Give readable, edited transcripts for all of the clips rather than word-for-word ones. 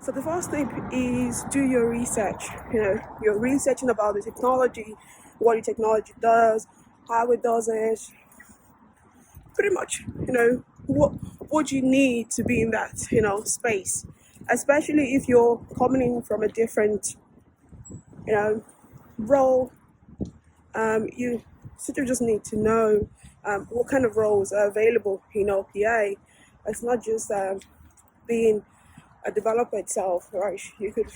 So the first tip is do your research. You're researching about the technology, what the technology does, how it does it, pretty much, what you need to be in that, space. Especially if you're coming in from a different, role, you sort of just need to know what kind of roles are available in RPA. It's not just being a developer itself, right? You could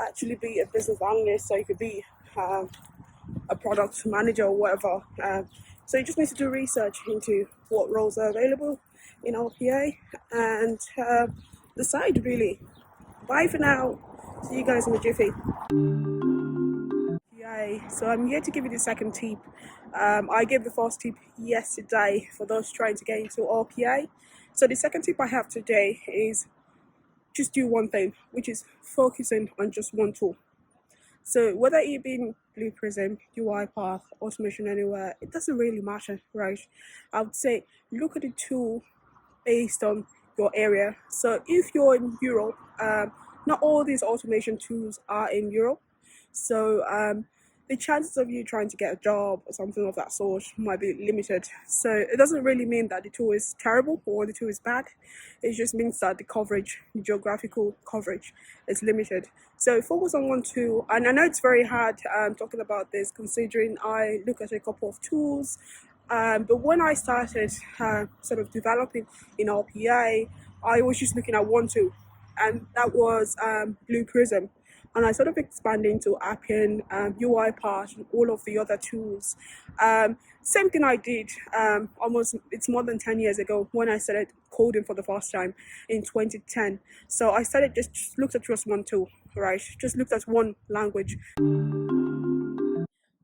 actually be a business analyst, so you could be a product manager or whatever. So you just need to do research into what roles are available in RPA and decide really. Bye for now. See you guys in a jiffy. So I'm here to give you the second tip. I gave the first tip yesterday for those trying to get into RPA. So the second tip I have today is just do one thing, which is focusing on just one tool. So whether it be Blue Prism, UiPath, Automation Anywhere, it doesn't really matter, right? I would say look at the tool based on your area. So if you're in Europe, not all these automation tools are in Europe. So the chances of you trying to get a job or something of that sort might be limited. So it doesn't really mean that the tool is terrible or the tool is bad. It just means that the coverage, the geographical coverage, is limited. So focus on one tool. And I know it's very hard talking about this, considering I look at a couple of tools. But when I started sort of developing in RPA, I was just looking at one tool, and that was Blue Prism. And I sort of expanded into Appian, UiPath, and all of the other tools. Same thing I did it's more than 10 years ago when I started coding for the first time in 2010. So I started just looked at just one tool, right? Just looked at one language.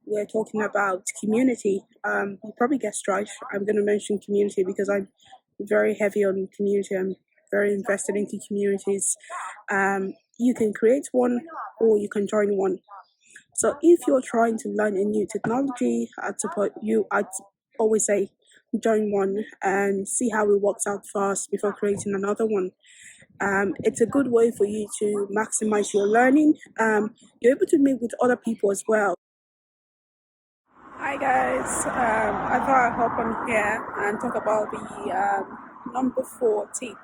We're talking about community. You probably guessed right. I'm going to mention community because I'm very heavy on community. I'm very invested into communities. You can create one or you can join one. So if you're trying to learn a new technology, I'd always say join one and see how it works out first before creating another one. It's a good way for you to maximize your learning. You're able to meet with other people as well. Hi guys, I thought I'd hop on here and talk about the number 4 tip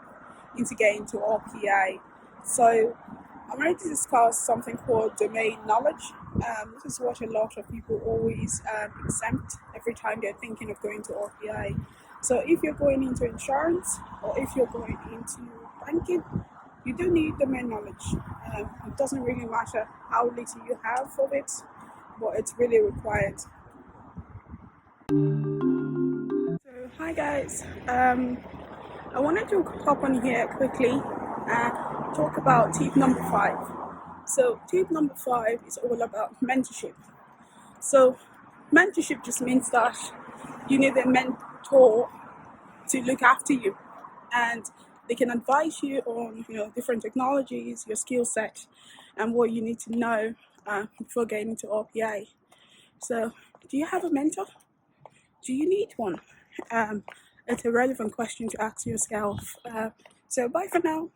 into getting to RPA. So I'm ready to discuss something called domain knowledge. This is what a lot of people always exempt every time they're thinking of going to RPA. So if you're going into insurance or if you're going into banking, you do need domain knowledge. It doesn't really matter how little you have of it, but it's really required. So hi guys, I wanted to hop on here quickly and talk about tip number 5. So tip number 5 is all about mentorship. So mentorship just means that you need a mentor to look after you, and they can advise you on different technologies, your skill set, and what you need to know before getting into RPA. So do you have a mentor? Do you need one? It's a relevant question to ask yourself. So bye for now.